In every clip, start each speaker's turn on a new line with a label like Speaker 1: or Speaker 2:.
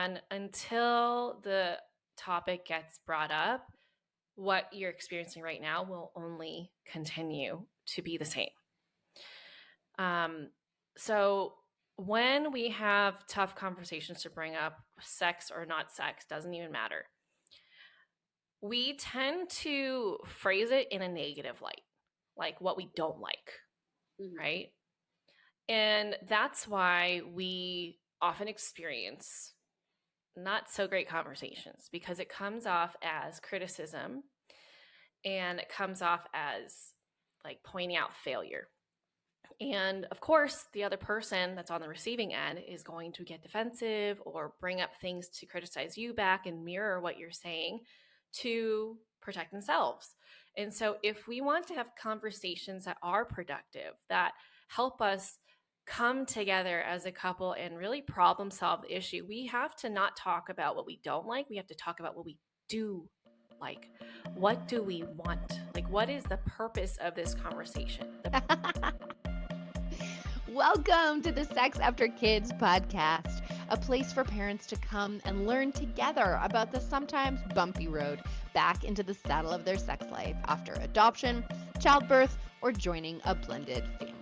Speaker 1: And until the topic gets brought up, what you're experiencing right now will only continue to be the same. So when we have tough conversations to bring up, sex or not sex, doesn't even matter. We tend to phrase it in a negative light, like what we don't like, right? And that's why we often experience not so great conversations, because it comes off as criticism and it comes off as like pointing out failure. And of course, the other person that's on the receiving end is going to get defensive or bring up things to criticize you back and mirror what you're saying to protect themselves. And so, if we want to have conversations that are productive, that help us come together as a couple and really problem solve the issue, we have to not talk about what we don't like. We have to talk about what we do like. What do we want? Like, what is the purpose of this conversation?
Speaker 2: Welcome to the Sex After Kids podcast, a place for parents to come and learn together about the sometimes bumpy road back into the saddle of their sex life after adoption, childbirth, or joining a blended family.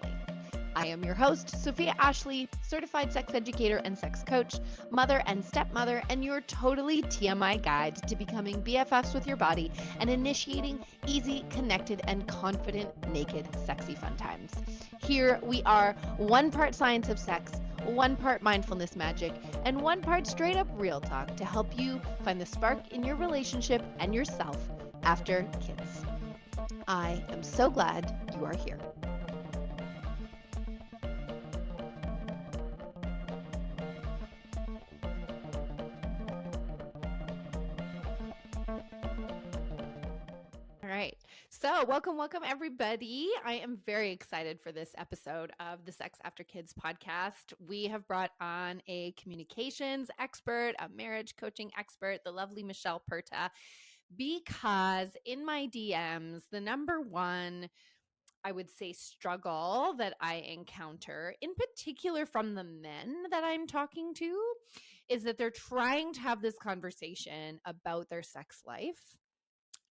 Speaker 2: I am your host, Sophia Ashley, certified sex educator and sex coach, mother and stepmother, and your totally TMI guide to becoming BFFs with your body and initiating easy, connected, and confident, naked, sexy fun times. Here we are, one part science of sex, one part mindfulness magic, and one part straight up real talk to help you find the spark in your relationship and yourself after kids. I am so glad you are here. So welcome everybody. I am very excited for this episode of the Sex After Kids podcast. We have brought on a communications expert, a marriage coaching expert, the lovely Michelle Purta, because in my DMs, the number one, I would say, struggle that I encounter, in particular from the men that I'm talking to, is that they're trying to have this conversation about their sex life.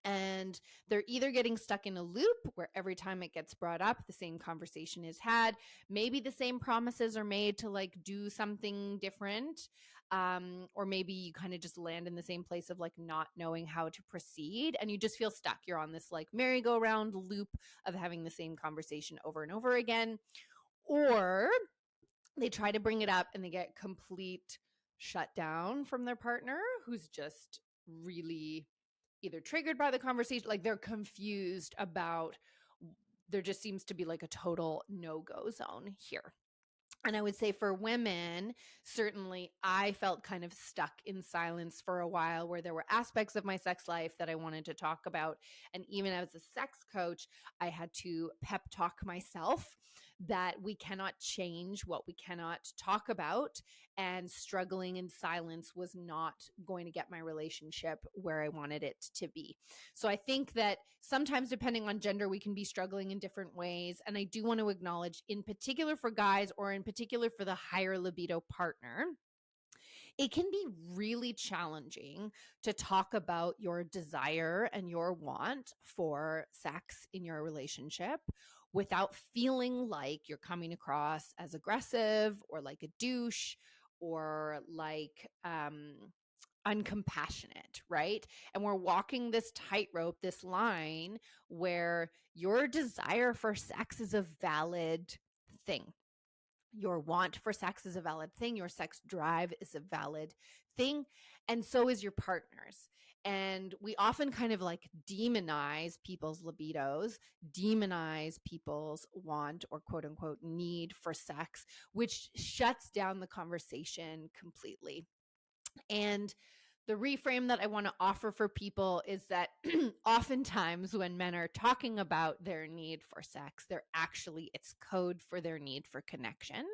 Speaker 2: And they're either getting stuck in a loop where every time it gets brought up, the same conversation is had. Maybe the same promises are made to like do something different. Or maybe you kind of just land in the same place of like not knowing how to proceed and you just feel stuck. You're on this like merry-go-round loop of having the same conversation over and over again. Or they try to bring it up and they get complete shut down from their partner who's just really either triggered by the conversation, like they're confused about, there just seems to be like a total no-go zone here. And I would say for women, certainly I felt kind of stuck in silence for a while where there were aspects of my sex life that I wanted to talk about. And even as a sex coach, I had to pep talk myself that we cannot change what we cannot talk about. And struggling in silence was not going to get my relationship where I wanted it to be. So I think that sometimes, depending on gender, we can be struggling in different ways. And I do want to acknowledge, in particular for guys, or in particular for the higher libido partner, it can be really challenging to talk about your desire and your want for sex in your relationship without feeling like you're coming across as aggressive or like a douche or like uncompassionate, right? And we're walking this tightrope, this line where your desire for sex is a valid thing. Your want for sex is a valid thing. Your sex drive is a valid thing. And so is your partner's. And we often kind of like demonize people's libidos, demonize people's want or quote unquote need for sex, which shuts down the conversation completely. And the reframe that I want to offer for people is that oftentimes when men are talking about their need for sex, it's code for their need for connection.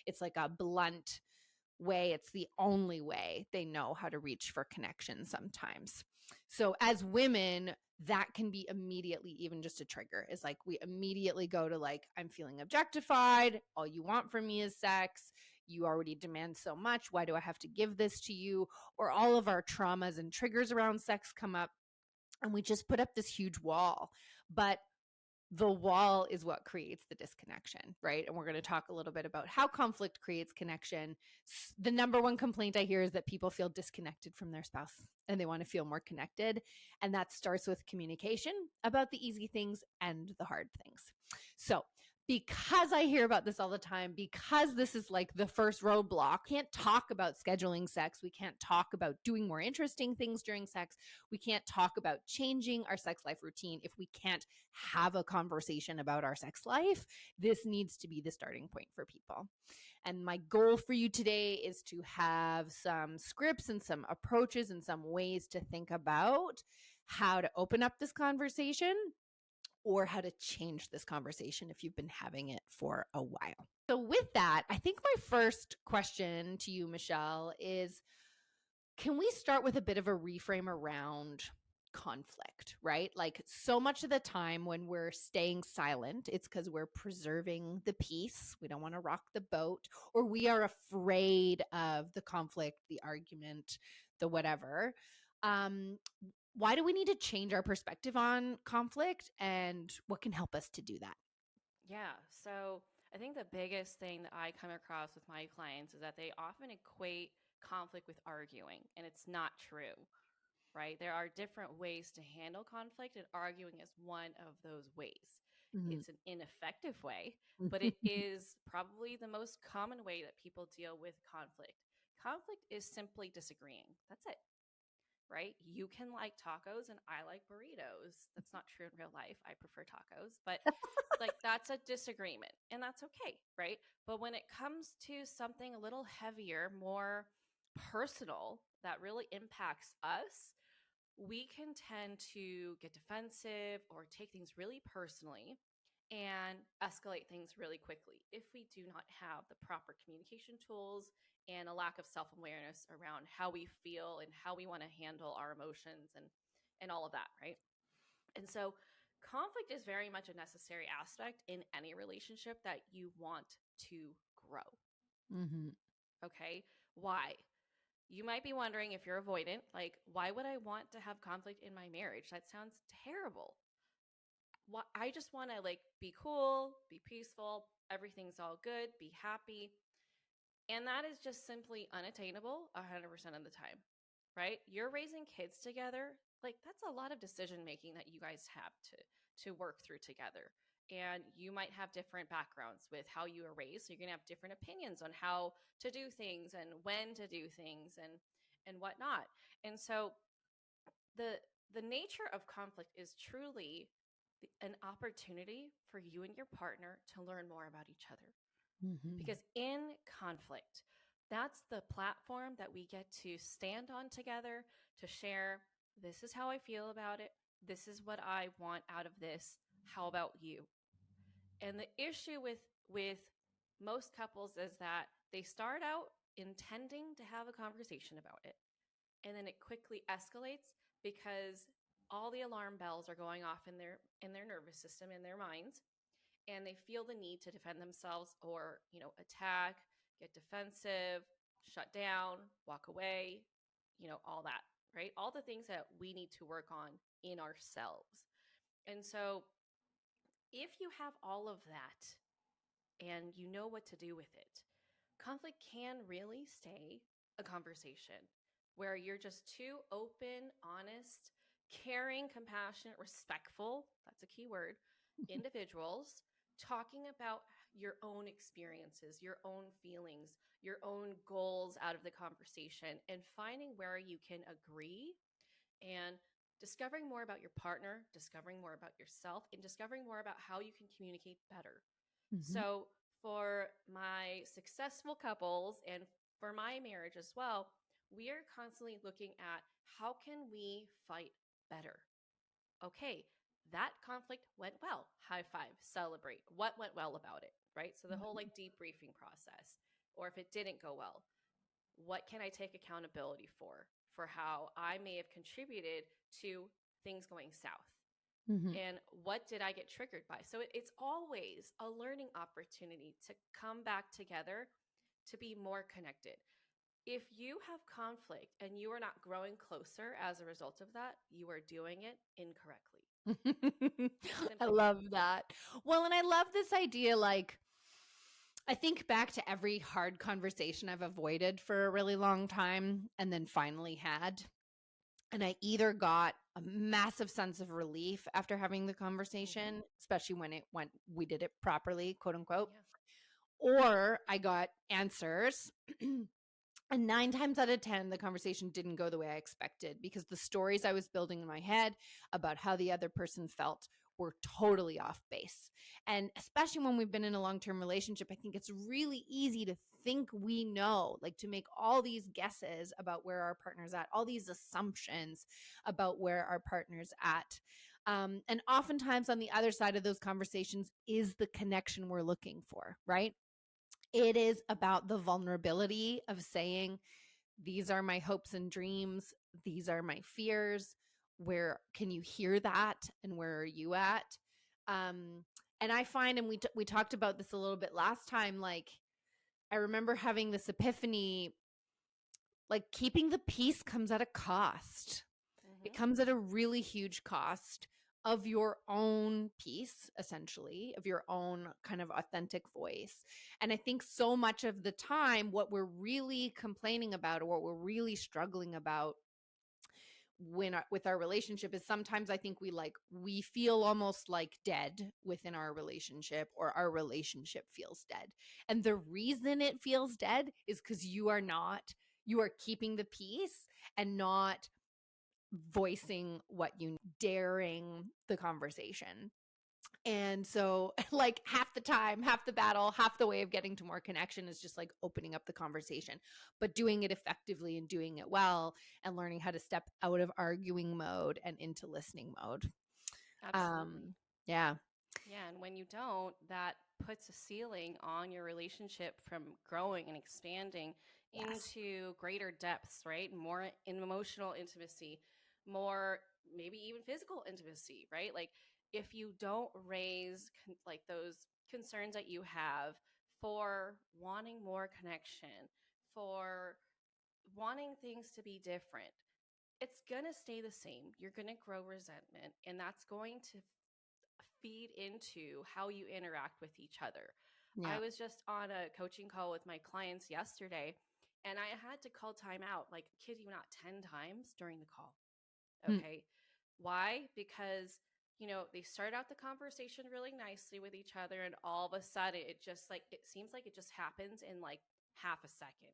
Speaker 2: It's like a blunt way. It's the only way they know how to reach for connection sometimes. So as women, that can be immediately even just a trigger. Is like we immediately go to like, I'm feeling objectified. All you want from me is sex. you already demand so much. Why do I have to give this to you? Or all of our traumas and triggers around sex come up, and we just put up this huge wall. But the wall is what creates the disconnection, right? And we're going to talk a little bit about how conflict creates connection. The number one complaint I hear is that people feel disconnected from their spouse and they want to feel more connected. And that starts with communication about the easy things and the hard things. So, because I hear about this all the time, because this is like the first roadblock, can't talk about scheduling sex. We can't talk about doing more interesting things during sex. We can't talk about changing our sex life routine if we can't have a conversation about our sex life. This needs to be the starting point for people. And my goal for you today is to have some scripts and some approaches and some ways to think about how to open up this conversation or how to change this conversation if you've been having it for a while. So with that, I think my first question to you, Michelle, is can we start with a bit of a reframe around conflict, right? Like so much of the time when we're staying silent, it's because we're preserving the peace. We don't want to rock the boat, or we are afraid of the conflict, the argument, the whatever. Why do we need to change our perspective on conflict, and what can help us to do that?
Speaker 1: Yeah. So I think the biggest thing that I come across with my clients is that they often equate conflict with arguing, and it's not true, right? There are different ways to handle conflict, and arguing is one of those ways.
Speaker 2: Mhm.
Speaker 1: It's an ineffective way, but it is probably the most common way that people deal with conflict. Conflict is simply disagreeing. That's it, right? You can like tacos and I like burritos. That's not true in real life. I prefer tacos, but like that's a disagreement and that's okay, right? But when it comes to something a little heavier, more personal that really impacts us, we can tend to get defensive or take things really personally and escalate things really quickly if we do not have the proper communication tools and a lack of self-awareness around how we feel and how we want to handle our emotions and all of that, right? And so conflict is very much a necessary aspect in any relationship that you want to grow.
Speaker 2: Mm-hmm.
Speaker 1: Okay? Why? You might be wondering, if you're avoidant, like, why would I want to have conflict in my marriage? That sounds terrible. I just want to like be cool, be peaceful, everything's all good, be happy. And that is just simply unattainable 100% of the time, right? You're raising kids together. Like that's a lot of decision making that you guys have to work through together. And you might have different backgrounds with how you were raised. So you're going to have different opinions on how to do things and when to do things and whatnot. And so the the nature of conflict is truly an opportunity for you and your partner to learn more about each other.
Speaker 2: Mm-hmm.
Speaker 1: Because in conflict, that's the platform that we get to stand on together to share, this is how I feel about it. This is what I want out of this. How about you? And the issue with most couples is that they start out intending to have a conversation about it, and then it quickly escalates because all the alarm bells are going off in their nervous system, in their minds, and they feel the need to defend themselves or, attack, get defensive, shut down, walk away, all that, right? All the things that we need to work on in ourselves. And so if you have all of that and you know what to do with it, conflict can really stay a conversation where you're just two open, honest, caring, compassionate, respectful, that's a key word, individuals talking about your own experiences, your own feelings, your own goals out of the conversation, and finding where you can agree and discovering more about your partner, discovering more about yourself, and discovering more about how you can communicate better.
Speaker 2: Mm-hmm.
Speaker 1: So, for my successful couples and for my marriage as well, we are constantly looking at how can we fight better? Okay, that conflict went well. High five, celebrate. What went well about it, right? So the whole like debriefing process. Or if it didn't go well, what can I take accountability for how I may have contributed to things going south?
Speaker 2: Mm-hmm.
Speaker 1: And what did I get triggered by? So it's always a learning opportunity to come back together to be more connected. If you have conflict and you are not growing closer as a result of that, you are doing it incorrectly.
Speaker 2: I
Speaker 1: Simply put.
Speaker 2: love that. Well, and I love this idea. Like, I think back to every hard conversation I've avoided for a really long time and then finally had. And I either got a massive sense of relief after having the conversation, especially when we did it properly, quote unquote,
Speaker 1: Yeah.
Speaker 2: or I got answers. And 9 times out of 10, the conversation didn't go the way I expected because the stories I was building in my head about how the other person felt were totally off base. And especially when we've been in a long-term relationship, I think it's really easy to think we know, like to make all these guesses about where our partner's at, all these assumptions about where our partner's at. And oftentimes on the other side of those conversations is the connection we're looking for, right? It is about the vulnerability of saying, these are my hopes and dreams. These are my fears. Where can you hear that? And where are you at? And I find, and we talked about this a little bit last time, like, I remember having this epiphany, like keeping the peace comes at a cost. It
Speaker 1: Mm-hmm.
Speaker 2: comes at a really huge cost of your own peace, essentially, of your own kind of authentic voice. And I think so much of the time, what we're really complaining about or what we're really struggling about with our relationship is sometimes I think we feel almost like dead within our relationship, or our relationship feels dead. And the reason it feels dead is because you are keeping the peace and not voicing what you daring the conversation. And so like half the time, half the battle, half the way of getting to more connection is just like opening up the conversation, but doing it effectively and doing it well and learning how to step out of arguing mode and into listening mode.
Speaker 1: Absolutely.
Speaker 2: Um yeah.
Speaker 1: Yeah, and when you don't, that puts a ceiling on your relationship from growing and expanding
Speaker 2: Yes.
Speaker 1: into greater depths, right? More in emotional intimacy, more maybe even physical intimacy, right? Like if you don't raise like those concerns that you have for wanting more connection, for wanting things to be different, it's going to stay the same. You're going to grow resentment, and that's going to feed into how you interact with each other. I
Speaker 2: Yeah.
Speaker 1: was just on a coaching call with my clients yesterday, and I had to call time out, like, kid you not, 10 times during the call.
Speaker 2: Mm.
Speaker 1: Okay. Why? Because, they start out the conversation really nicely with each other, and all of a sudden it seems like it just happens in like half a second.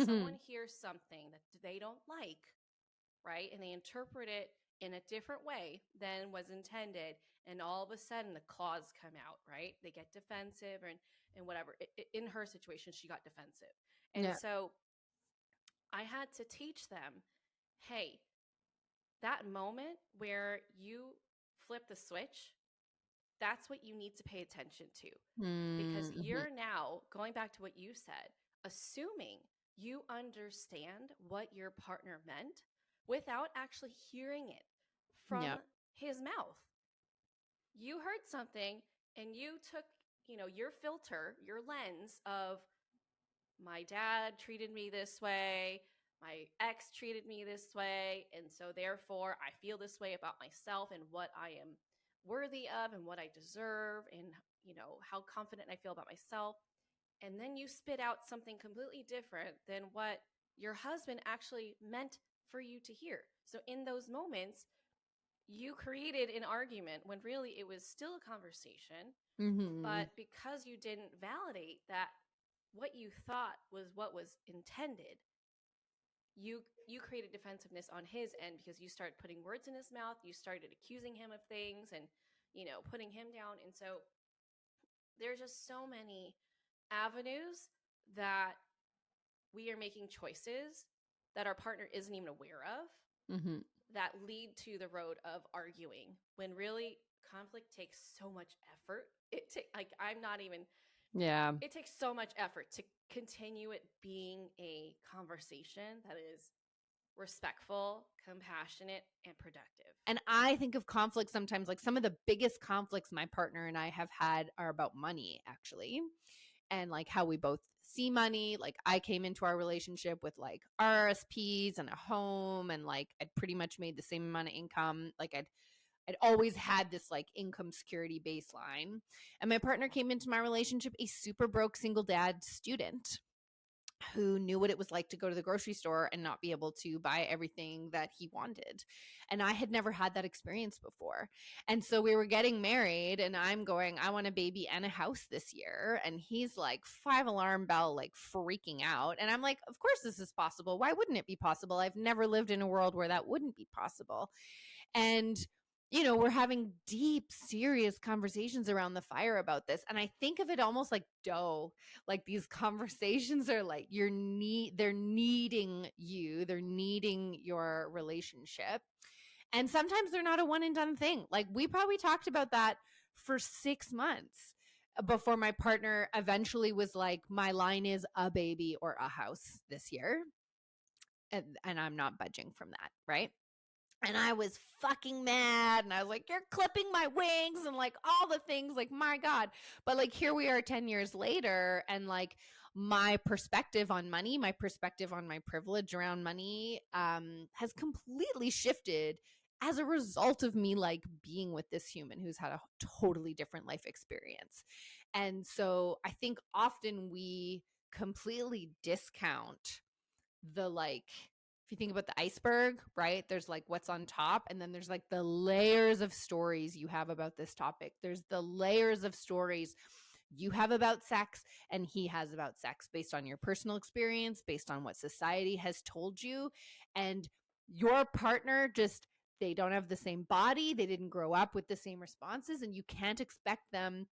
Speaker 1: Someone hears something that they don't like, right? And they interpret it in a different way than was intended. And all of a sudden the claws come out, right? They get defensive and whatever. In her situation, she got defensive. And
Speaker 2: Yeah.
Speaker 1: so I had to teach them, hey, that moment where you flip the switch, that's what you need to pay attention to. Because
Speaker 2: Mm-hmm.
Speaker 1: you're now going back to what you said, assuming you understand what your partner meant without actually hearing it from
Speaker 2: Yeah.
Speaker 1: his mouth. You heard something and you took, your filter, your lens of my dad treated me this way, my ex treated me this way, and so therefore I feel this way about myself and what I am worthy of and what I deserve, and how confident I feel about myself. And then you spit out something completely different than what your husband actually meant for you to hear. So in those moments, you created an argument when really it was still a conversation,
Speaker 2: Mm-hmm.
Speaker 1: but because you didn't validate that what you thought was what was intended, you created defensiveness on his end because you started putting words in his mouth, you started accusing him of things, and putting him down. And so there's just so many avenues that we are making choices that our partner isn't even aware of,
Speaker 2: Mm-hmm.
Speaker 1: that lead to the road of arguing, when really conflict takes so much effort.
Speaker 2: Yeah.
Speaker 1: It takes so much effort to continue it being a conversation that is respectful, compassionate, and productive.
Speaker 2: And I think of conflict sometimes, like some of the biggest conflicts my partner and I have had are about money, actually, and like how we both see money. Like I came into our relationship with like RSPs and a home, and like I'd pretty much made the same amount of income. Like I'd always had this like income security baseline. And my partner came into my relationship a super broke single dad student who knew what it was like to go to the grocery store and not be able to buy everything that he wanted. And I had never had that experience before. And so we were getting married, and I'm going, I want a baby and a house this year. And he's like, 5 alarm bell, like freaking out. And I'm like, of course this is possible. Why wouldn't it be possible? I've never lived in a world where that wouldn't be possible. And we're having deep, serious conversations around the fire about this. And I think of it almost like dough. Like these conversations are like they're needing you, they're needing your relationship. And sometimes they're not a one and done thing. Like we probably talked about that for 6 months before my partner eventually was like, my line is a baby or a house this year. And I'm not budging from that, right? And I was fucking mad. And I was like, you're clipping my wings and like all the things, like, my God. But like, here we are 10 years later. And like, my perspective on money, my perspective on my privilege around money has completely shifted as a result of me like being with this human who's had a totally different life experience. And so I think often we completely discount the like, if you think about the iceberg, right? There's like what's on top, and then there's like the layers of stories you have about this topic. There's the layers of stories you have about sex and he has about sex based on your personal experience, based on what society has told you. And your partner just, they don't have the same body, they didn't grow up with the same responses, and you can't expect them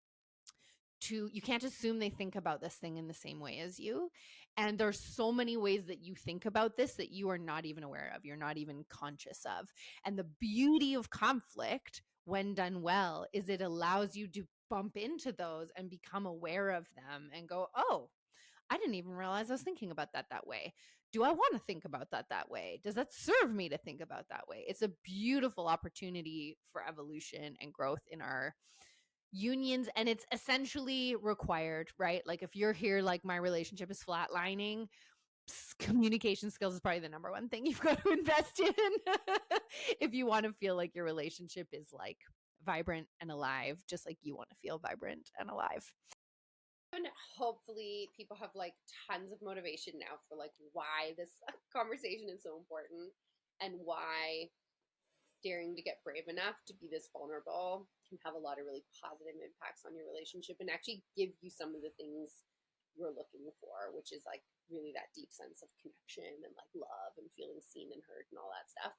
Speaker 2: to, you can't assume they think about this thing in the same way as you. And there's so many ways that you think about this that you are not even aware of, you're not even conscious of. And the beauty of conflict, when done well, is it allows you to bump into those and become aware of them and go, oh, I didn't even realize I was thinking about that way. Do I want to think about that way? Does that serve me to think about that way? It's a beautiful opportunity for evolution and growth in our unions, and it's essentially required, right? Like if you're here, like my relationship is flatlining, communication skills is probably the number one thing you've got to invest in if you want to feel like your relationship is like vibrant and alive, just like you want to feel vibrant and alive.
Speaker 3: And hopefully people have like tons of motivation now for like why this conversation is so important and why daring to get brave enough to be this vulnerable can have a lot of really positive impacts on your relationship and actually give you some of the things you're looking for, which is like really that deep sense of connection and like love and feeling seen and heard and all that stuff.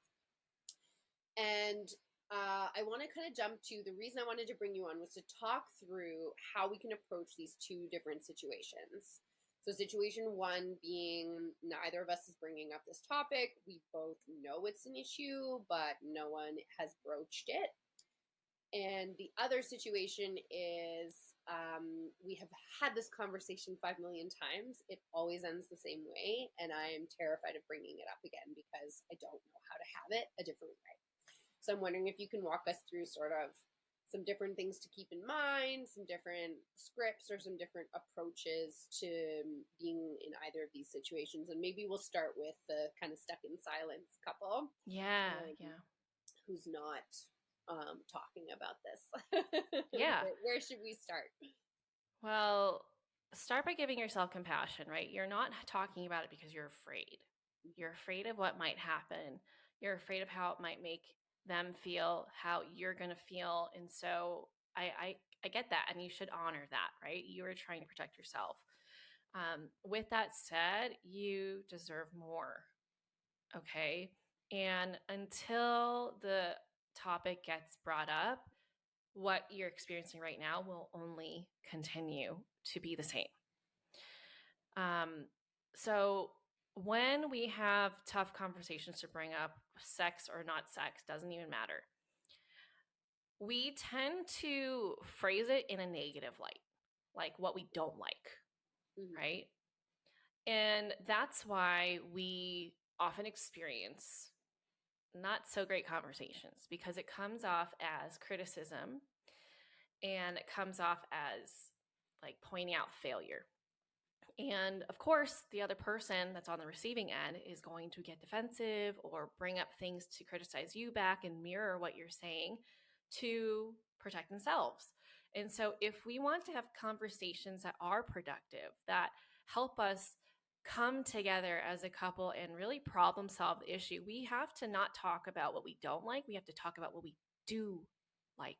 Speaker 3: And I want to kind of jump to the reason I wanted to bring you on was to talk through how we can approach these two different situations. So situation one being neither of us is bringing up this topic. We both know it's an issue, but no one has broached it. And the other situation is we have had this conversation 5 million times. It always ends the same way. And I am terrified of bringing it up again because I don't know how to have it a different way. So I'm wondering if you can walk us through sort of some different things to keep in mind, some different scripts or some different approaches to being in either of these situations. And maybe we'll start with the kind of stuck in silence couple.
Speaker 1: Yeah.
Speaker 3: Who's not talking about this.
Speaker 1: Yeah.
Speaker 3: Where should we start?
Speaker 1: Well, start by giving yourself compassion, right? You're not talking about it because you're afraid. You're afraid of what might happen. You're afraid of how it might make them feel, how you're going to feel. And so I get that. And you should honor that, right? You are trying to protect yourself. With that said, you deserve more. Okay. And until the topic gets brought up, what you're experiencing right now will only continue to be the same. So when we have tough conversations to bring up, sex or not sex, doesn't even matter. We tend to phrase it in a negative light, like what we don't like, right? And that's why we often experience not so great conversations because it comes off as criticism and it comes off as like pointing out failure. And of course, the other person that's on the receiving end is going to get defensive or bring up things to criticize you back and mirror what you're saying to protect themselves. And so, if we want to have conversations that are productive, that help us come together as a couple and really problem solve the issue, we have to not talk about what we don't like. We have to talk about what we do like.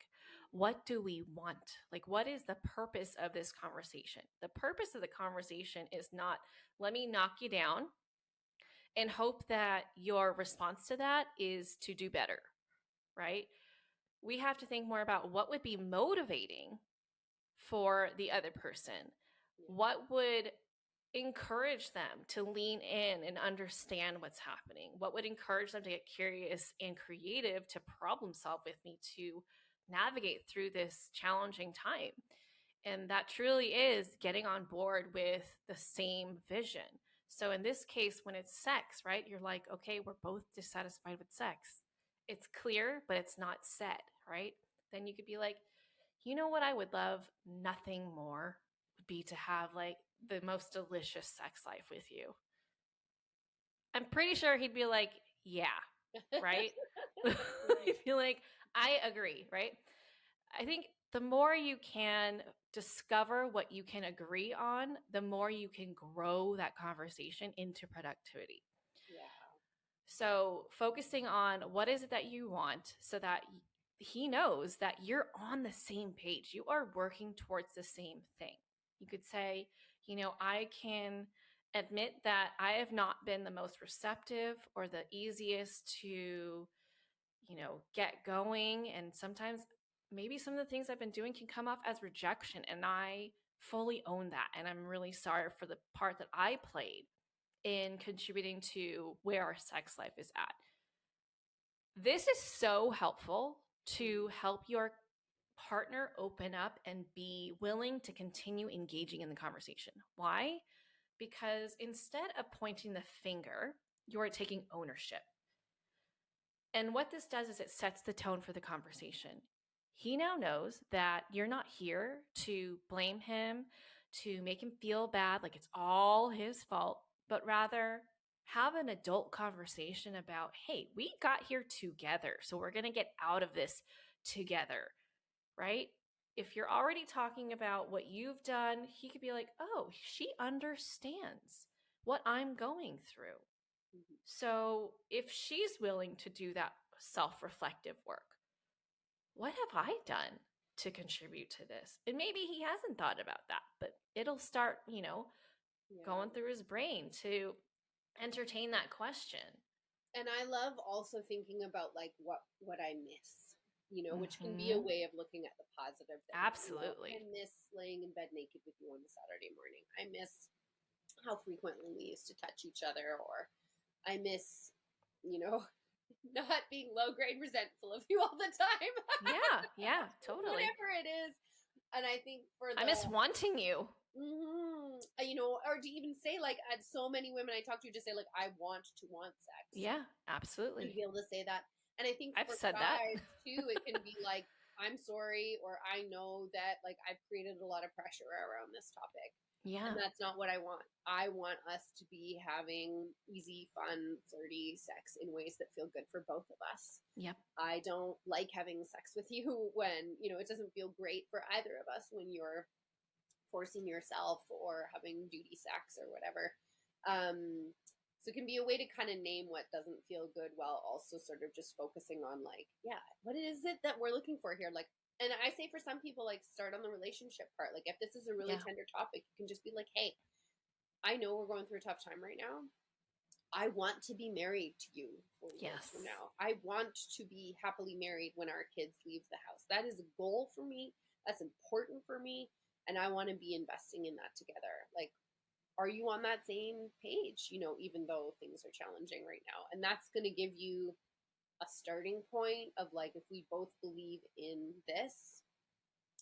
Speaker 1: What do we want? Like, what is the purpose of this conversation? The purpose of the conversation is not, let me knock you down and hope that your response to that is to do better, right? We have to think more about what would be motivating for the other person. What would encourage them to lean in and understand what's happening? What would encourage them to get curious and creative to problem solve with me to navigate through this challenging time? And that truly is getting on board with the same vision. So in this case, when it's sex, right, you're like, okay, we're both dissatisfied with sex. It's clear, but it's not said, right? Then you could be like, you know what I would love nothing more would be to have like the most delicious sex life with you. I'm pretty sure he'd be like, yeah, right? He'd be like, I agree, right? I think the more you can discover what you can agree on, the more you can grow that conversation into productivity.
Speaker 3: Yeah.
Speaker 1: So, focusing on what is it that you want so that he knows that you're on the same page. You are working towards the same thing. You could say, I can admit that I have not been the most receptive or the easiest to, get going. And sometimes maybe some of the things I've been doing can come off as rejection. And I fully own that. And I'm really sorry for the part that I played in contributing to where our sex life is at. This is so helpful to help your partner open up and be willing to continue engaging in the conversation. Why? Because instead of pointing the finger, you're taking ownership. And what this does is it sets the tone for the conversation. He now knows that you're not here to blame him, to make him feel bad, like it's all his fault, but rather have an adult conversation about, hey, we got here together, so we're going to get out of this together, right? If you're already talking about what you've done, he could be like, oh, she understands what I'm going through. So if she's willing to do that self-reflective work, what have I done to contribute to this? And maybe he hasn't thought about that, but it'll start, going through his brain to entertain that question.
Speaker 3: And I love also thinking about like what I miss, which can be a way of looking at the positive things.
Speaker 1: Absolutely.
Speaker 3: I miss laying in bed naked with you on a Saturday morning. I miss how frequently we used to touch each other, or I miss, not being low grade resentful of you all the time.
Speaker 1: Yeah, totally.
Speaker 3: Whatever it is. And I think
Speaker 1: I miss wanting you.
Speaker 3: Or to even say, like, at so many women I talk to just say, like, I want sex.
Speaker 1: Yeah, absolutely.
Speaker 3: To be able to say that. And I think
Speaker 1: I've
Speaker 3: for
Speaker 1: said
Speaker 3: guys,
Speaker 1: that.
Speaker 3: too, it can be like, I'm sorry, or I know that, like, I've created a lot of pressure around this topic.
Speaker 1: Yeah.
Speaker 3: And that's not what I want. I want us to be having easy, fun, flirty sex in ways that feel good for both of us.
Speaker 1: Yep.
Speaker 3: I don't like having sex with you when, it doesn't feel great for either of us when you're forcing yourself or having duty sex or whatever. So it can be a way to kind of name what doesn't feel good while also sort of just focusing on like, yeah, what is it that we're looking for here? Like, and I say for some people, like, start on the relationship part. Like, if this is a really tender topic, you can just be like, hey, I know we're going through a tough time right now. I want to be married to you 4 years from now. I want to be happily married when our kids leave the house. That is a goal for me. That's important for me. And I want to be investing in that together. Like, are you on that same page, even though things are challenging right now? And that's going to give you a starting point of like, if we both believe in this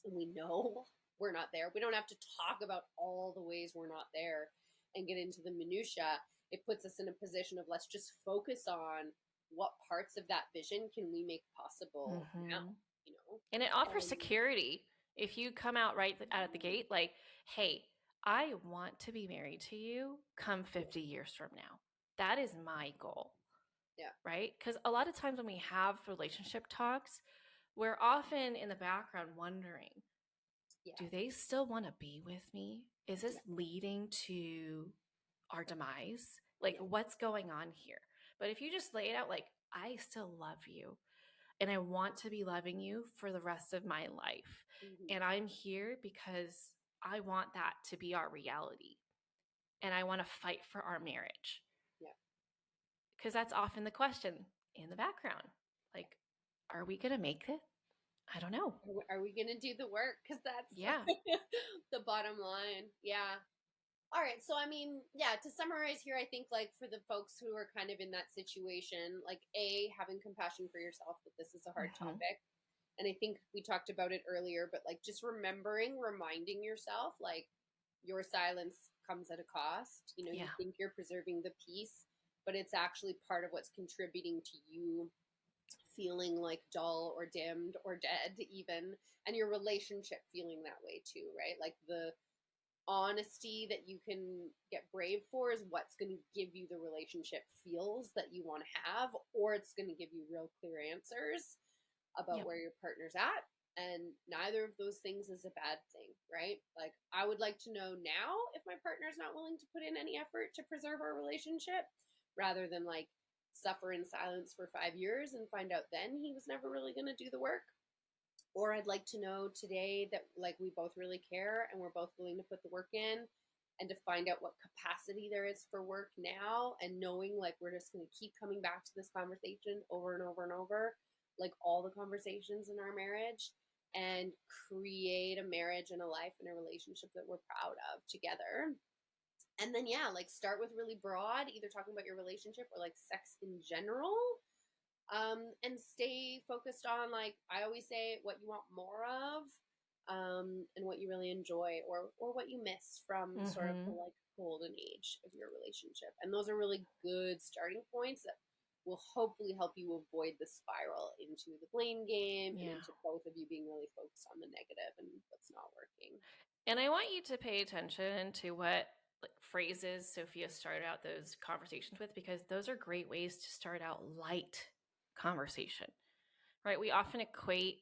Speaker 3: and we know we're not there, we don't have to talk about all the ways we're not there and get into the minutia. It puts us in a position of let's just focus on what parts of that vision can we make possible now,
Speaker 1: And it offers security. If you come out right out of the gate, like, hey, I want to be married to you come 50 years from now. That is my goal.
Speaker 3: Yeah.
Speaker 1: Right? Because a lot of times when we have relationship talks, we're often in the background wondering, do they still want to be with me? Is this leading to our demise? Like, what's going on here? But if you just lay it out like, I still love you and I want to be loving you for the rest of my life. And I'm here because I want that to be our reality. And I want to fight for our marriage.
Speaker 3: Yeah.
Speaker 1: Because that's often the question in the background. Like, are we going to make it? I don't know.
Speaker 3: Are we going to do the work? Because that's the bottom line. Yeah. All right. So, I mean, to summarize here, I think like for the folks who are kind of in that situation, like having compassion for yourself, that this is a hard topic. And I think we talked about it earlier, but like just reminding yourself, like your silence comes at a cost. You know, you think you're preserving the peace, but it's actually part of what's contributing to you feeling like dull or dimmed or dead even, and your relationship feeling that way too, right? Like the honesty that you can get brave for is what's going to give you the relationship feels that you want to have, or it's going to give you real clear answers about where your partner's at. And neither of those things is a bad thing, right? Like, I would like to know now if my partner's not willing to put in any effort to preserve our relationship, rather than like suffer in silence for 5 years and find out then he was never really going to do the work. Or I'd like to know today that like we both really care and we're both willing to put the work in, and to find out what capacity there is for work now, and knowing like we're just going to keep coming back to this conversation over and over and over, like all the conversations in our marriage, and create a marriage and a life and a relationship that we're proud of together. And then, like start with really broad, either talking about your relationship or like sex in general. And stay focused on, like I always say, what you want more of, and what you really enjoy, or what you miss from sort of the like golden age of your relationship. And those are really good starting points that will hopefully help you avoid the spiral into the blame game and into both of you being really focused on the negative and what's not working.
Speaker 1: And I want you to pay attention to what phrases Sophia started out those conversations with, because those are great ways to start out light conversation, right? We often equate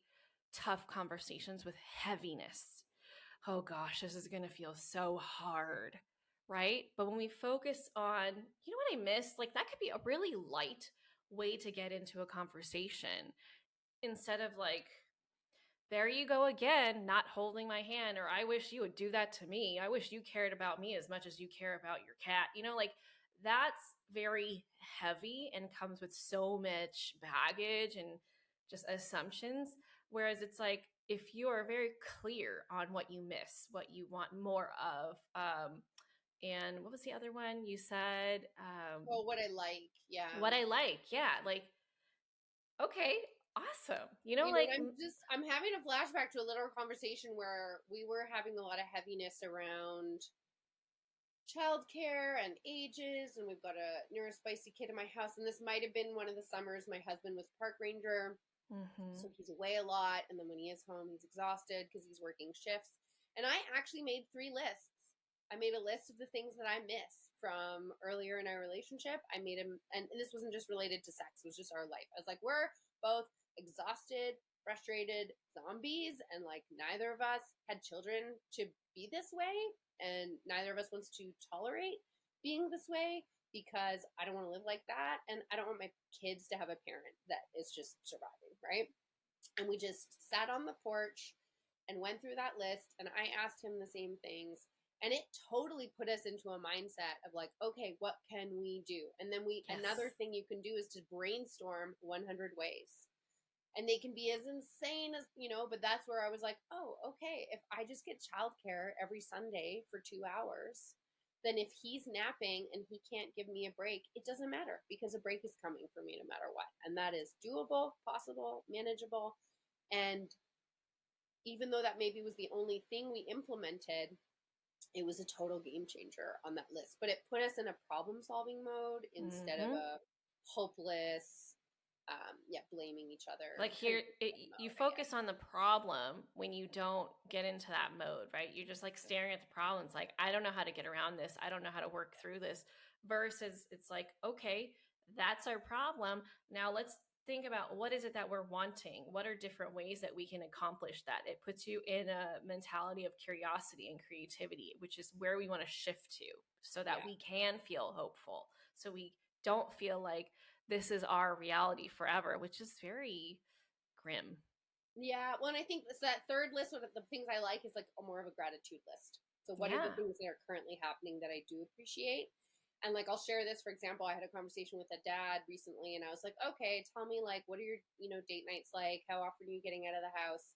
Speaker 1: tough conversations with heaviness. Oh gosh, this is going to feel so hard, right? But when we focus on, you know what I miss? Like that could be a really light way to get into a conversation, instead of like, there you go again, not holding my hand, or I wish you would do that to me. I wish you cared about me as much as you care about your cat. You know, like that's very heavy and comes with so much baggage and just assumptions. Whereas it's like, if you are very clear on what you miss, what you want more of, and what was the other one you said?
Speaker 3: Well, what I like,
Speaker 1: What I like, like, okay, awesome. You know, like
Speaker 3: I'm having a flashback to a little conversation where we were having a lot of heaviness around childcare and ages, and we've got a neurospicy kid in my house, and this might have been one of the summers my husband was park ranger, so he's away a lot, and then when he is home he's exhausted because he's working shifts. And I actually made 3 lists. I made a list of the things that I miss from earlier in our relationship. I made him, and this wasn't just related to sex, it was just our life. I was like, we're both exhausted, frustrated zombies, and like neither of us had children to be this way, and neither of us wants to tolerate being this way, because I don't want to live like that, and I don't want my kids to have a parent that is just surviving, right? And we just sat on the porch and went through that list, and I asked him the same things, and it totally put us into a mindset of like, okay, what can we do? And then another thing you can do is to brainstorm 100 ways. And they can be as insane as, but that's where I was like, oh, okay, if I just get childcare every Sunday for 2 hours, then if he's napping and he can't give me a break, it doesn't matter, because a break is coming for me no matter what. And that is doable, possible, manageable. And even though that maybe was the only thing we implemented, it was a total game changer on that list. But it put us in a problem-solving mode instead of a hopeless, blaming each other.
Speaker 1: Like here, you focus on the problem when you don't get into that mode, right? You're just like staring at the problems, like, I don't know how to get around this. I don't know how to work through this. Versus it's like, okay, that's our problem. Now let's think about what is it that we're wanting? What are different ways that we can accomplish that? It puts you in a mentality of curiosity and creativity, which is where we want to shift to so that we can feel hopeful. So we don't feel like this is our reality forever, which is very grim.
Speaker 3: Yeah, well, and I think that third list, one of the things I like is like more of a gratitude list. So what are the things that are currently happening that I do appreciate? And like, I'll share this, for example, I had a conversation with a dad recently and I was like, okay, tell me like, what are your, date nights like? How often are you getting out of the house?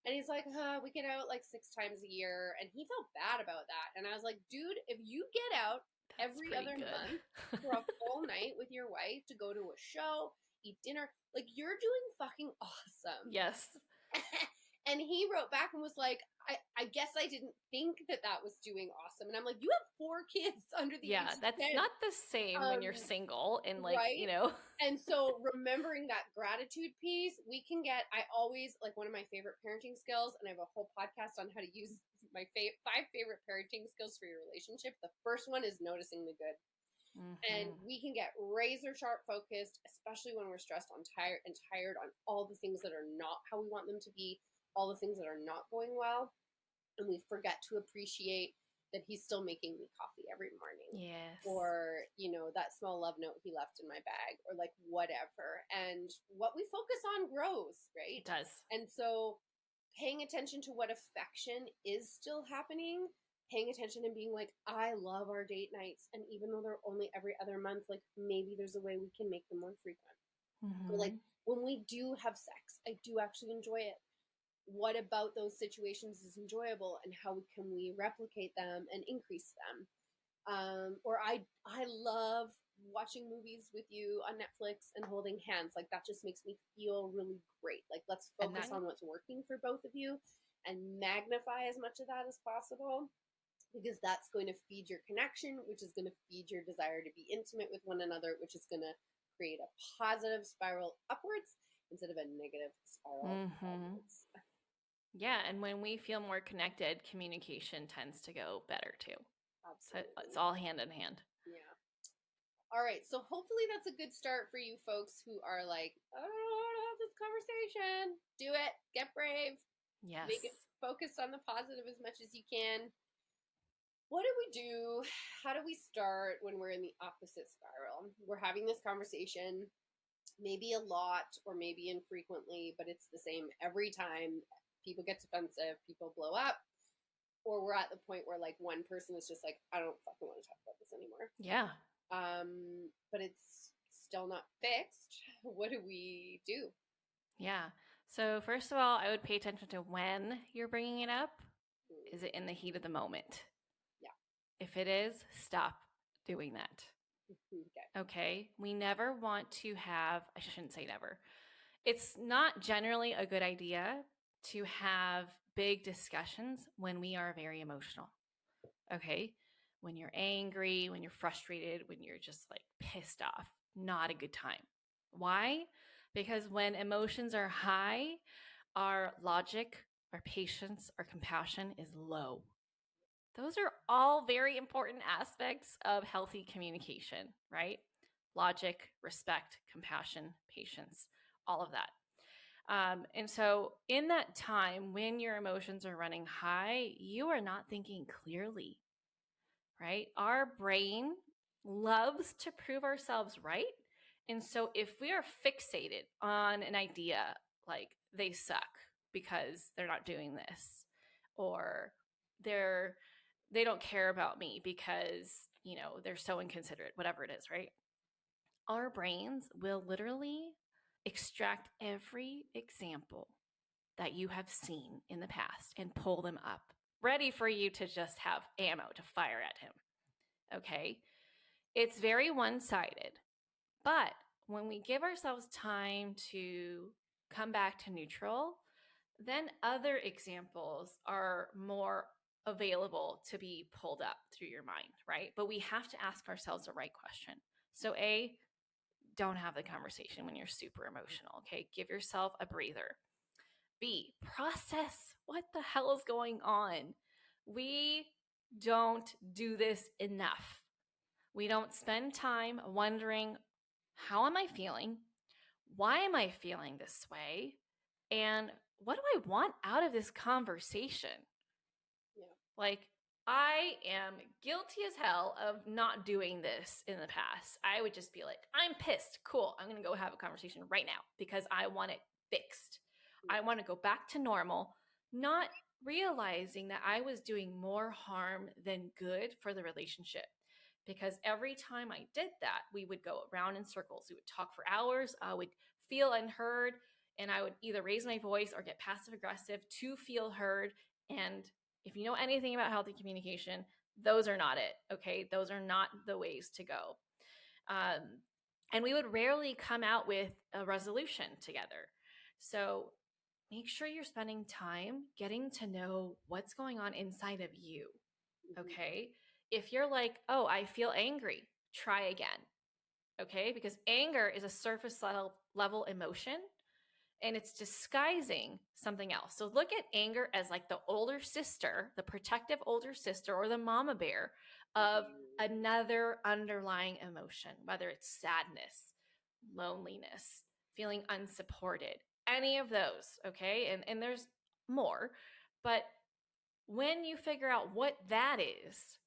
Speaker 3: And he's like, we get out like 6 times a year. And he felt bad about that. And I was like, dude, if you get out every other month for a full night with your wife to go to a show, eat dinner, like you're doing fucking awesome.
Speaker 1: Yes.
Speaker 3: And he wrote back and was like, I guess I didn't think that was doing awesome. And I'm like, you have 4 kids under the age of 10.
Speaker 1: That's not the same when you're single and like,
Speaker 3: right? And so remembering that gratitude piece, we can get, I always, like one of my favorite parenting skills, and I have a whole podcast on how to use my 5 favorite parenting skills for your relationship. The first one is noticing the good. Mm-hmm. And we can get razor sharp focused, especially when we're stressed and tired on all the things that are not how we want them to be, all the things that are not going well. And we forget to appreciate that he's still making me coffee every morning.
Speaker 1: Yes.
Speaker 3: Or, that small love note he left in my bag, or like whatever. And what we focus on grows, right?
Speaker 1: It does.
Speaker 3: And so paying attention to what affection is still happening, paying attention and being like, I love our date nights. And even though they're only every other month, like maybe there's a way we can make them more frequent. Mm-hmm. So like when we do have sex, I do actually enjoy it. What about those situations is enjoyable, and how can we replicate them and increase them? Or I love watching movies with you on Netflix and holding hands. Like that just makes me feel really great. Like let's focus on what's working for both of you and magnify as much of that as possible, because that's going to feed your connection, which is going to feed your desire to be intimate with one another, which is going to create a positive spiral upwards instead of a negative spiral upwards.
Speaker 1: Yeah, and when we feel more connected, communication tends to go better too.
Speaker 3: Absolutely.
Speaker 1: So it's all hand in hand.
Speaker 3: Yeah. All right, so hopefully that's a good start for you folks who are like, I don't know how to have this conversation. Do it. Get brave.
Speaker 1: Yes.
Speaker 3: Make it focused on the positive as much as you can. What do we do? How do we start when we're in the opposite spiral? We're having this conversation, maybe a lot or maybe infrequently, but it's the same every time. People get defensive, people blow up, or we're at the point where like one person is just like, I don't fucking want to talk about this anymore.
Speaker 1: Yeah.
Speaker 3: But it's still not fixed. What do we do?
Speaker 1: Yeah. So first of all, I would pay attention to when you're bringing it up. Is it in the heat of the moment?
Speaker 3: Yeah.
Speaker 1: If it is, stop doing that. Okay. We never want to have, I shouldn't say never. It's not generally a good idea to have big discussions when we are very emotional. Okay? When you're angry, when you're frustrated, when you're just like pissed off, not a good time. Why? Because when emotions are high, our logic, our patience, our compassion is low. Those are all very important aspects of healthy communication, right? Logic, respect, compassion, patience, all of that. And so in that time when your emotions are running high, you are not thinking clearly, right? Our brain loves to prove ourselves right. And so if we are fixated on an idea, like they suck because they're not doing this, or they don't care about me because, they're so inconsiderate, whatever it is, right? Our brains will literally extract every example that you have seen in the past and pull them up, ready for you to just have ammo to fire at him. Okay? It's very one-sided. But when we give ourselves time to come back to neutral, then other examples are more available to be pulled up through your mind, right? But we have to ask ourselves the right question. So don't have the conversation when you're super emotional. Okay. Give yourself a breather. B, process what the hell is going on. We don't do this enough. We don't spend time wondering, how am I feeling? Why am I feeling this way? And what do I want out of this conversation?
Speaker 3: Yeah.
Speaker 1: Like, I am guilty as hell of not doing this in the past. I would just be like, I'm pissed. Cool. I'm going to go have a conversation right now because I want it fixed. I want to go back to normal, not realizing that I was doing more harm than good for the relationship. Because every time I did that, we would go around in circles. We would talk for hours. I would feel unheard, and I would either raise my voice or get passive aggressive to feel heard. And if you know anything about healthy communication, those are not it. Okay. Those are not the ways to go. And we would rarely come out with a resolution together. So make sure you're spending time getting to know what's going on inside of you. Okay. If you're like, oh, I feel angry, try again. Okay. Because anger is a surface level emotion, and it's disguising something else. So look at anger as like the older sister, the protective older sister, or the mama bear of another underlying emotion, whether it's sadness, loneliness, feeling unsupported, any of those. Okay. And there's more. But when you figure out what that is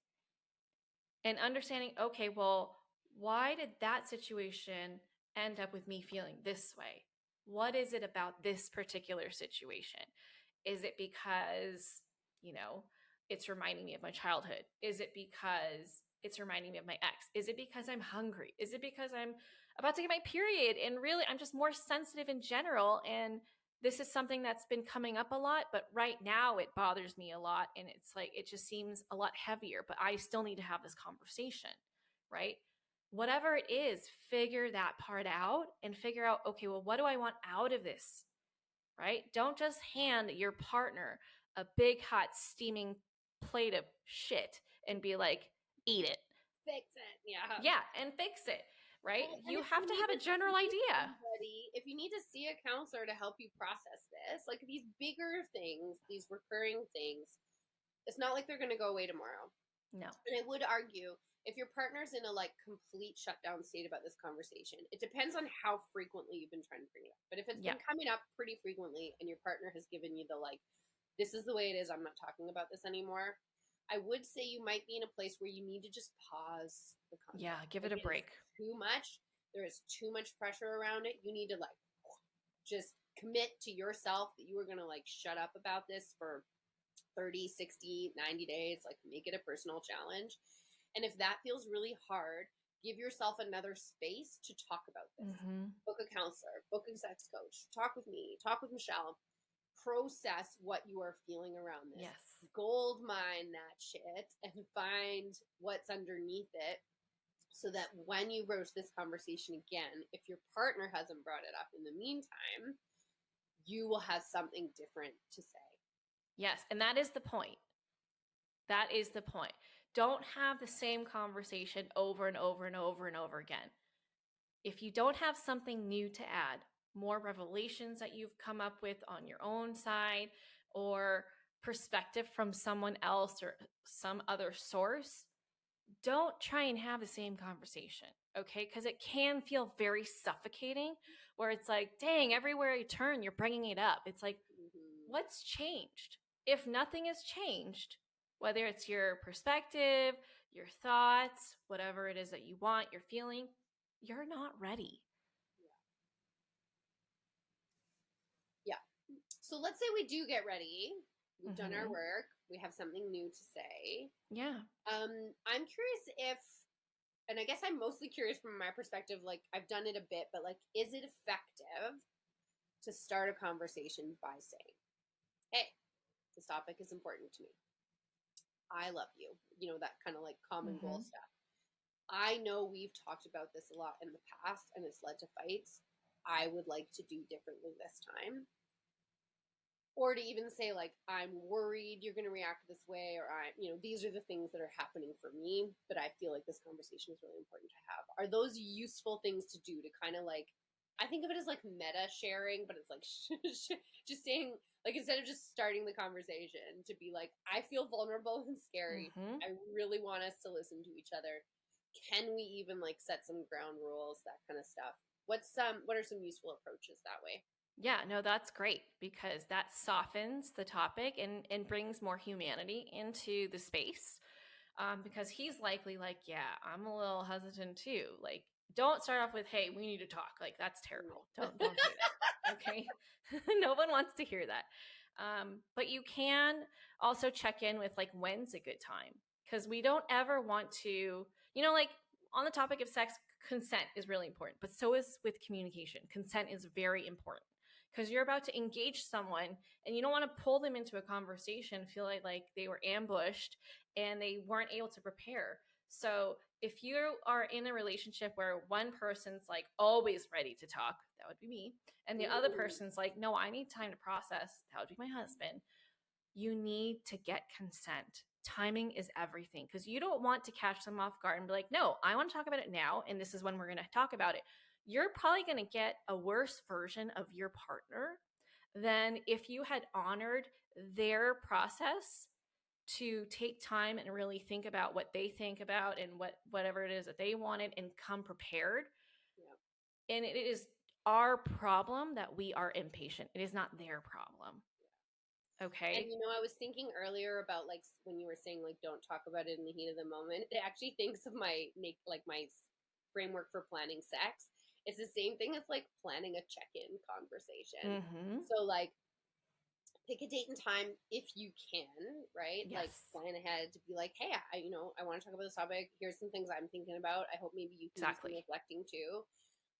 Speaker 1: and understanding, okay, well, why did that situation end up with me feeling this way? What is it about this particular situation? Is it because, it's reminding me of my childhood? Is it because it's reminding me of my ex? Is it because I'm hungry? Is it because I'm about to get my period and really I'm just more sensitive in general? And this is something that's been coming up a lot, but right now it bothers me a lot. And it's like, it just seems a lot heavier, but I still need to have this conversation, right? Whatever it is, figure that part out and figure out, okay, well, what do I want out of this? Right? Don't just hand your partner a big, hot, steaming plate of shit and be like, eat it.
Speaker 3: Fix it. Yeah.
Speaker 1: Yeah, and fix it. Right?
Speaker 3: And
Speaker 1: You
Speaker 3: if
Speaker 1: have to
Speaker 3: need
Speaker 1: have a general
Speaker 3: see
Speaker 1: idea.
Speaker 3: somebody, if you need to see a counselor to help you process this, like these bigger things, these recurring things, it's not like they're going to go away tomorrow.
Speaker 1: No.
Speaker 3: And I would argue if your partner's in a like complete shutdown state about this conversation, it depends on how frequently you've been trying to bring it up. But if it's been coming up pretty frequently and your partner has given you the like, this is the way it is, I'm not talking about this anymore, I would say you might be in a place where you need to just pause the conversation.
Speaker 1: Yeah, give it a break.
Speaker 3: Too much. There is too much pressure around it. You need to like just commit to yourself that you are going to like shut up about this for 30, 60, 90 days, like make it a personal challenge. And if that feels really hard, give yourself another space to talk about this. Book a counselor, book a sex coach, talk with me, talk with Michelle, process what you are feeling around this.
Speaker 1: Yes.
Speaker 3: Gold mine that shit and find what's underneath it so that when you broach this conversation again, if your partner hasn't brought it up in the meantime, you will have something different to say.
Speaker 1: Yes, and that is the point. That is the point. Don't have the same conversation over and over and over and over again. If you don't have something new to add, more revelations that you've come up with on your own side or perspective from someone else or some other source, don't try and have the same conversation, okay? Because it can feel very suffocating where it's like, dang, everywhere I turn, you're bringing it up. It's like, what's changed? If nothing has changed, whether it's your perspective, your thoughts, whatever it is that you want, you're feeling, you're not ready.
Speaker 3: Yeah. So let's say we do get ready. We've done our work. We have something new to say.
Speaker 1: Yeah.
Speaker 3: I'm curious if, and I guess I'm mostly curious from my perspective, like I've done it a bit, but like, is it effective to start a conversation by saying, hey, this topic is important to me. I love you. You know, that kind of like common goal stuff. I know we've talked about this a lot in the past and it's led to fights. I would like to do differently this time. or to even say like, I'm worried you're going to react this way, or these are the things that are happening for me, but I feel like this conversation is really important to have. Are those useful things to do to kind of like, I think of it as like meta sharing, but it's like just saying, like, instead of just starting the conversation, to be like, I feel vulnerable and scary.
Speaker 1: Mm-hmm.
Speaker 3: I really want us to listen to each other. Can we even like set some ground rules, that kind of stuff? What are some useful approaches that way?
Speaker 1: Yeah, no, that's great because that softens the topic and brings more humanity into the space. Because he's likely like, yeah, I'm a little hesitant too. Like, don't start off with, hey, we need to talk. Like, that's terrible. Don't say that. Okay. No one wants to hear that. But you can also check in with like, when's a good time? Because we don't ever want to, like on the topic of sex, consent is really important, but so is with communication. Consent is very important because you're about to engage someone and you don't want to pull them into a conversation, feel like they were ambushed and they weren't able to prepare. So if you are in a relationship where one person's like always ready to talk, that would be me, and the other person's like, no, I need time to process, that would be my husband, you need to get consent. Timing is everything because you don't want to catch them off guard and be like, no, I want to talk about it now, and this is when we're going to talk about it. You're probably going to get a worse version of your partner than if you had honored their process to take time and really think about what they think about and whatever it is that they wanted and come prepared. Yeah. And it is our problem that we are impatient. It is not their problem. Okay.
Speaker 3: And I was thinking earlier about like when you were saying like don't talk about it in the heat of the moment. It actually thinks of my framework for planning sex. It's the same thing as like planning a check-in conversation.
Speaker 1: Mm-hmm.
Speaker 3: So like pick a date and time if you can, right?
Speaker 1: Yes.
Speaker 3: Like plan ahead to be like, hey, I want to talk about this topic. Here's some things I'm thinking about. I hope maybe you can do some reflecting too.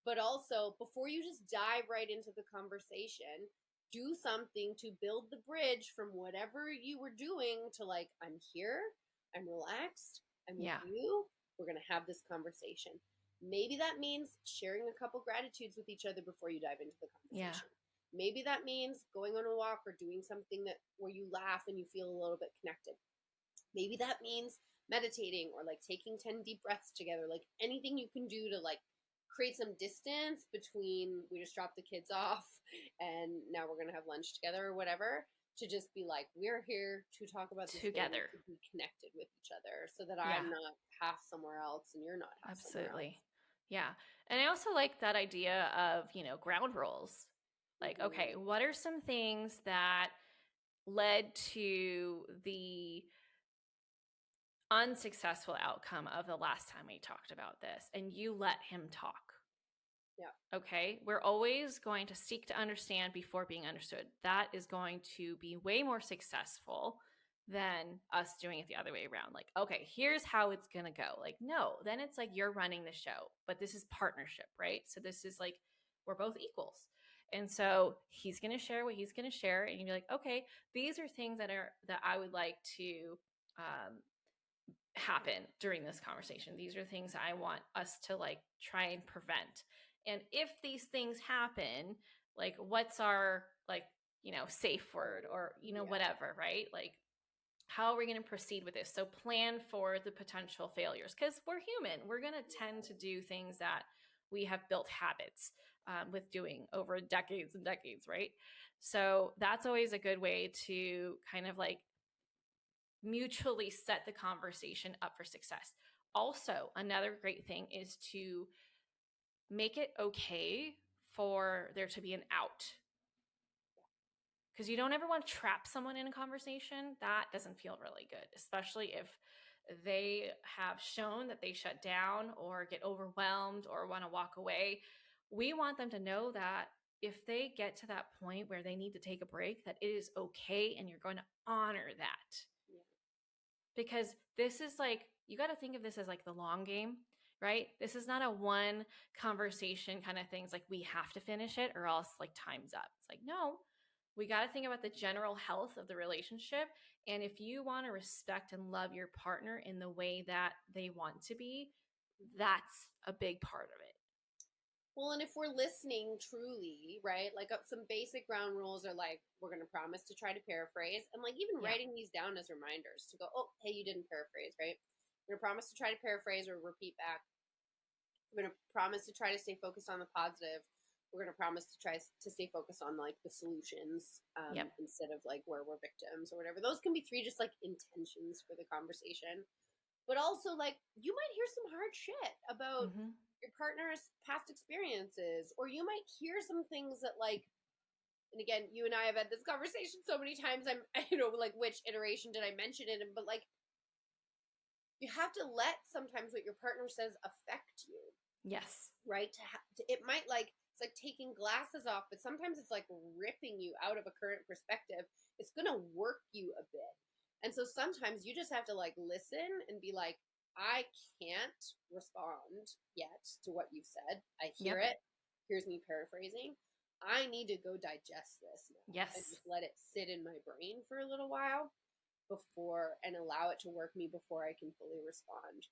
Speaker 3: But also, before you just dive right into the conversation, do something to build the bridge from whatever you were doing to like, I'm here, I'm relaxed, I'm with you, we're going to have this conversation. Maybe that means sharing a couple gratitudes with each other before you dive into the conversation. Yeah. Maybe that means going on a walk or doing something where you laugh and you feel a little bit connected. Maybe that means meditating or like taking 10 deep breaths together, like anything you can do to like create some distance between we just dropped the kids off and now we're going to have lunch together or whatever, to just be like, we're here to talk about this
Speaker 1: together,
Speaker 3: to be connected with each other so that I'm not half somewhere else and you're not half somewhere else.
Speaker 1: Yeah. And I also like that idea of, ground rules. Like, okay, what are some things that led to the unsuccessful outcome of the last time we talked about this? And you let him talk. Yeah. Okay. We're always going to seek to understand before being understood. That is going to be way more successful than us doing it the other way around. Like, okay, here's how it's going to go. Like, no, then it's like you're running the show, but this is partnership, right? So this is like, we're both equals. And so he's going to share what he's going to share. And you'll be like, okay, these are things that I would like to happen during this conversation. These are things I want us to like try and prevent. And if these things happen, like what's our like, safe word or, whatever, right? Like, how are we going to proceed with this? So plan for the potential failures because we're human. We're going to tend to do things that we have built habits with doing over decades and decades, right? So that's always a good way to kind of like mutually set the conversation up for success. Also, another great thing is to make it okay for there to be an out. Because you don't ever want to trap someone in a conversation. That doesn't feel really good, especially if they have shown that they shut down or get overwhelmed or want to walk away. We want them to know that if they get to that point where they need to take a break, that it is okay and you're going to honor that. Yeah. Because this is like, you got to think of this as like the long game, right? This is not a one conversation kind of thing. It's like we have to finish it or else like time's up. It's like, no, we got to think about the general health of the relationship. And if you want to respect and love your partner in the way that they want to be, that's a big part of it.
Speaker 3: Well, and if we're listening truly, right, like some basic ground rules are like, we're going to promise to try to paraphrase, and like even
Speaker 1: Yeah.
Speaker 3: writing these down as reminders to go, oh, hey, you didn't paraphrase, right? We're going to promise to try to paraphrase or repeat back. We're going to promise to try to stay focused on the positive. We're going to promise to try to stay focused on like the solutions
Speaker 1: Yep.
Speaker 3: instead of like where we're victims or whatever. Those can be 3 just like intentions for the conversation. But also like you might hear some hard shit about
Speaker 1: Mm-hmm.
Speaker 3: your partner's past experiences, or you might hear some things that like, and again, you and I have had this conversation so many times, I'm like which iteration did I mention it, but like you have to let sometimes what your partner says affect you,
Speaker 1: Yes.
Speaker 3: right? It might like, it's like taking glasses off, but sometimes it's like ripping you out of a current perspective. It's gonna work you a bit. And so sometimes you just have to like listen and be like, I can't respond yet to what you've said. I hear
Speaker 1: Yep.
Speaker 3: it. Here's me paraphrasing. I need to go digest this now
Speaker 1: Yes.
Speaker 3: and just let it sit in my brain for a little while before, and allow it to work me before I can fully respond.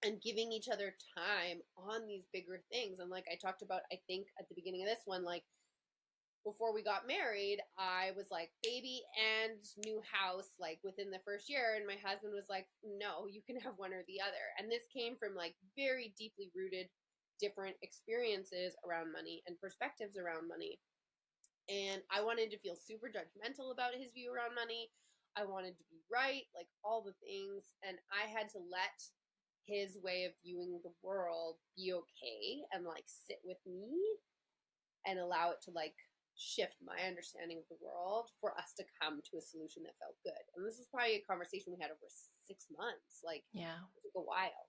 Speaker 3: And giving each other time on these bigger things. And like I talked about, I think at the beginning of this one, like before we got married, I was like, baby and new house, like within the first year. And my husband was like, no, you can have one or the other. And this came from like very deeply rooted different experiences around money and perspectives around money. And I wanted to feel super judgmental about his view around money. I wanted to be right, like all the things. And I had to let his way of viewing the world be okay and like sit with me and allow it to like shift my understanding of the world for us to come to a solution that felt good. And this is probably a conversation we had over 6 months. Like,
Speaker 1: Yeah.
Speaker 3: it took a while.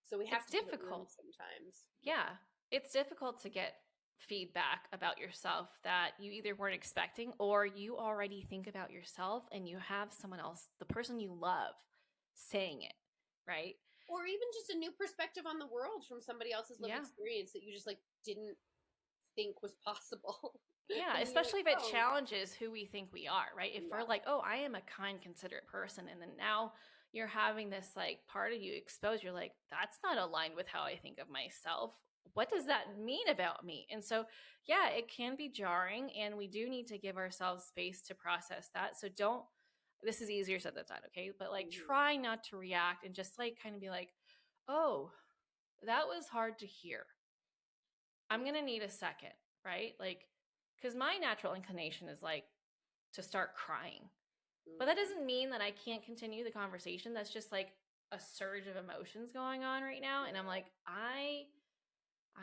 Speaker 3: So we have
Speaker 1: It's
Speaker 3: to give it room
Speaker 1: difficult.
Speaker 3: sometimes.
Speaker 1: Yeah. It's difficult to get feedback about yourself that you either weren't expecting or you already think about yourself and you have someone else, the person you love, saying it, right?
Speaker 3: Or even just a new perspective on the world from somebody else's lived
Speaker 1: Yeah.
Speaker 3: experience that you just like didn't think was possible.
Speaker 1: Yeah,
Speaker 3: And you're
Speaker 1: especially
Speaker 3: like,
Speaker 1: if it
Speaker 3: oh,
Speaker 1: challenges who we think we are, right? If we're
Speaker 3: yeah.
Speaker 1: like, oh, I am a kind, considerate person, and then now you're having this like part of you exposed, you're like, that's not aligned with how I think of myself. What does that mean about me? And so, yeah, it can be jarring, and we do need to give ourselves space to process that. So don't, this is easier said than done, okay? But like, try not to react and just like kind of be like, oh, that was hard to hear. I'm going to need a second, right? Like, because my natural inclination is like to start crying. But that doesn't mean that I can't continue the conversation. That's just like a surge of emotions going on right now. And I'm like, I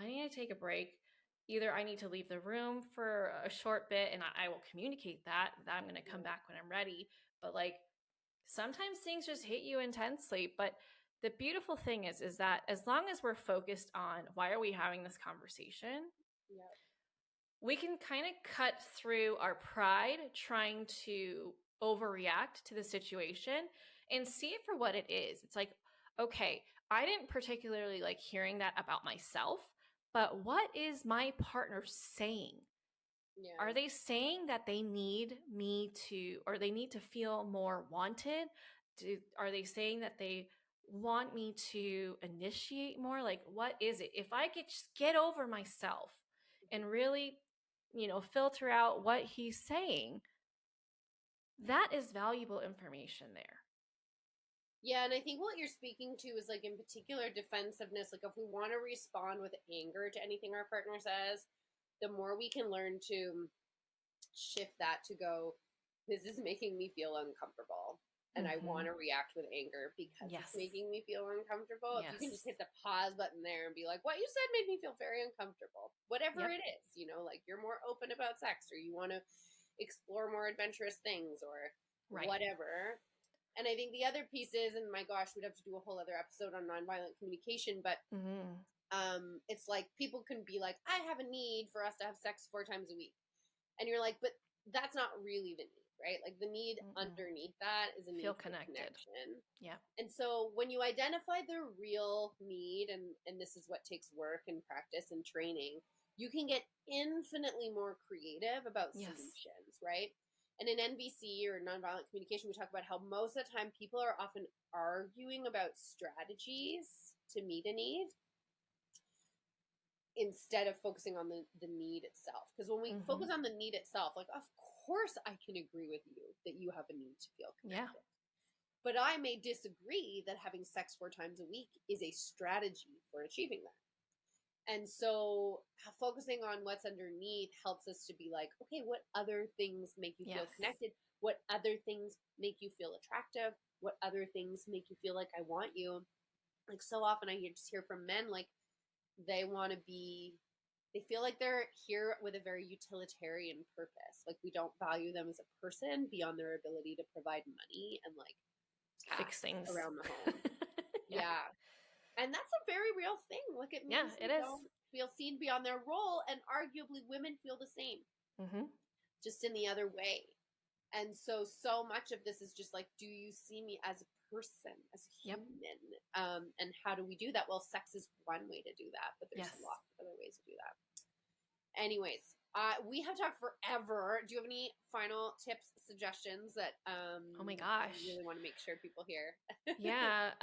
Speaker 1: need to take a break. Either I need to leave the room for a short bit and I will communicate that I'm going to come back when I'm ready. But like sometimes things just hit you intensely. But the beautiful thing is that as long as we're focused on why are we having this conversation,
Speaker 3: Yeah.
Speaker 1: we can kind of cut through our pride trying to overreact to the situation and see it for what it is. It's like, okay, I didn't particularly like hearing that about myself, but what is my partner saying?
Speaker 3: Yeah.
Speaker 1: Are they saying that they need me to, or they need to feel more wanted? Are they saying that they want me to initiate more? Like, what is it? If I could just get over myself and really, filter out what he's saying, that is valuable information there.
Speaker 3: Yeah, and I think what you're speaking to is like in particular defensiveness. Like if we want to respond with anger to anything our partner says, the more we can learn to shift that to go, this is making me feel uncomfortable. And I want to react with anger because
Speaker 1: Yes.
Speaker 3: it's making me feel uncomfortable.
Speaker 1: Yes.
Speaker 3: If you can just hit the pause button there and be like, what you said made me feel very uncomfortable. Whatever
Speaker 1: Yep.
Speaker 3: it is, like you're more open about sex or you want to explore more adventurous things or
Speaker 1: Right.
Speaker 3: whatever. And I think the other piece is, and my gosh, we'd have to do a whole other episode on nonviolent communication, but it's like people can be like, I have a need for us to have sex 4 times a week. And you're like, but that's not really the need, right? Like the need underneath that is a need
Speaker 1: Feel
Speaker 3: for
Speaker 1: connected.
Speaker 3: connection.
Speaker 1: Yeah.
Speaker 3: And so when you identify the real need, and this is what takes work and practice and training, you can get infinitely more creative about solutions, right? And in NVC or nonviolent communication, we talk about how most of the time people are often arguing about strategies to meet a need. instead of focusing on the need itself. Because when we focus on the need itself, like, of course I can agree with you that you have a need to feel connected.
Speaker 1: Yeah.
Speaker 3: But I may disagree that having sex 4 times a week is a strategy for achieving that. And so focusing on what's underneath helps us to be like, okay, what other things make you feel connected? What other things make you feel attractive? What other things make you feel like I want you? Like, so often I just hear from men, like, they feel like they're here with a very utilitarian purpose. Like, we don't value them as a person beyond their ability to provide money and like
Speaker 1: fix things
Speaker 3: around the home. Yeah. And that's a very real thing. Like, it means
Speaker 1: it
Speaker 3: they
Speaker 1: is.
Speaker 3: don't feel seen beyond their role, and arguably women feel the same, just in the other way. And so much of this is just like, do you see me as a person, as a human? And how do we do that? Well, sex is one way to do that, but there's lots of other ways to do that. Anyways, we have talked forever. Do you have any final tips, suggestions that
Speaker 1: oh my gosh,
Speaker 3: you really want to make sure people hear?
Speaker 1: Yeah.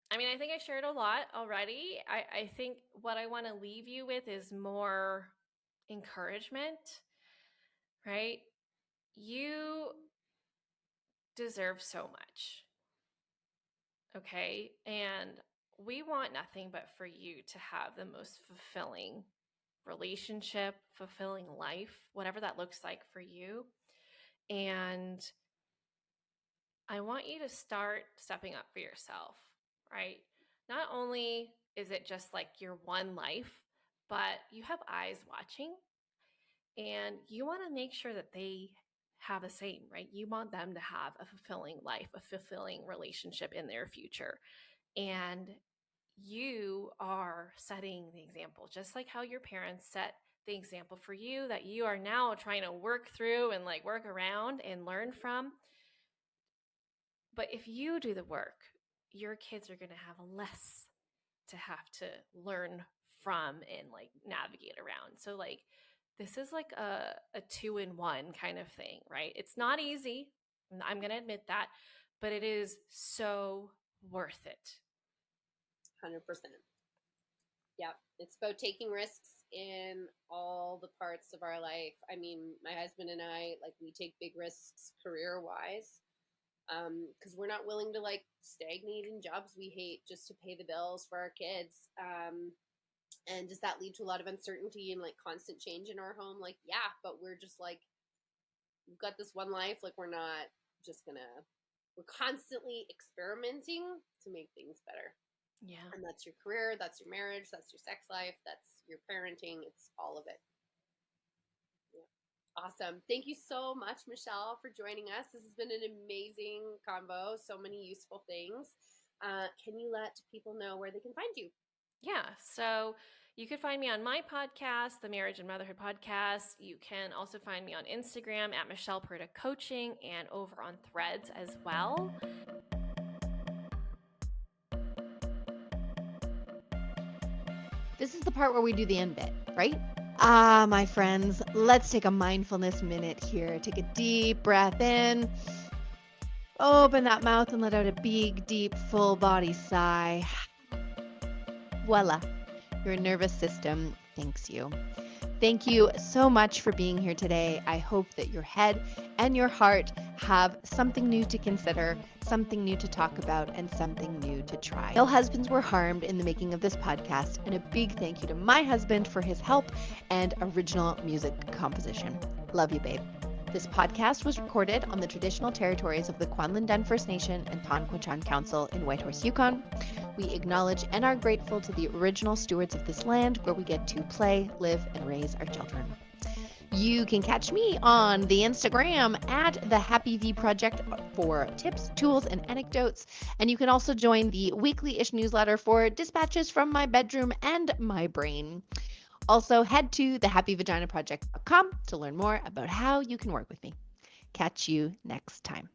Speaker 1: I mean, I think I shared a lot already. I think what I want to leave you with is more encouragement, right? You deserve so much. Okay. And we want nothing but for you to have the most fulfilling relationship, fulfilling life, whatever that looks like for you. And I want you to start stepping up for yourself, right? Not only is it just like your one life, but you have eyes watching, and you want to make sure that they have the same, right? You want them to have a fulfilling life, a fulfilling relationship in their future. And you are setting the example, just like how your parents set the example for you, that you are now trying to work through and like work around and learn from. But if you do the work, your kids are going to have less to have to learn from and like navigate around. So like, this is like a 2-in-1 kind of thing, right? It's not easy. I'm going to admit that, but it is so worth it.
Speaker 3: 100%. Yeah. It's about taking risks in all the parts of our life. I mean, my husband and I, like, we take big risks career-wise, because we're not willing to like stagnate in jobs we hate just to pay the bills for our kids. And does that lead to a lot of uncertainty and like constant change in our home? Like, yeah, but we're just like, we've got this one life. Like, we're not just we're constantly experimenting to make things better.
Speaker 1: Yeah.
Speaker 3: And that's your career, that's your marriage, that's your sex life, that's your parenting. It's all of it. Yeah. Awesome. Thank you so much, Michelle, for joining us. This has been an amazing convo. So many useful things. Can you let people know where they can find you?
Speaker 1: Yeah. So you could find me on my podcast, the Marriage and Motherhood Podcast. You can also find me on Instagram at Michelle Purta Coaching and over on Threads as well.
Speaker 2: This is the part where we do the end bit, right? My friends, let's take a mindfulness minute here. Take a deep breath in. Open that mouth and let out a big, deep, full body sigh. Voila. Your nervous system thanks you. Thank you so much for being here today. I hope that your head and your heart have something new to consider, something new to talk about, and something new to try. No husbands were harmed in the making of this podcast, and a big thank you to my husband for his help and original music composition. Love you, babe. This podcast was recorded on the traditional territories of the Kwanlin First Nation and Tonquachan Council in Whitehorse, Yukon. We acknowledge and are grateful to the original stewards of this land where we get to play, live, and raise our children. You can catch me on the Instagram at the Happy V Project for tips, tools, and anecdotes. And you can also join the weekly-ish newsletter for dispatches from my bedroom and my brain. Also, head to thehappyvaginaproject.com to learn more about how you can work with me. Catch you next time.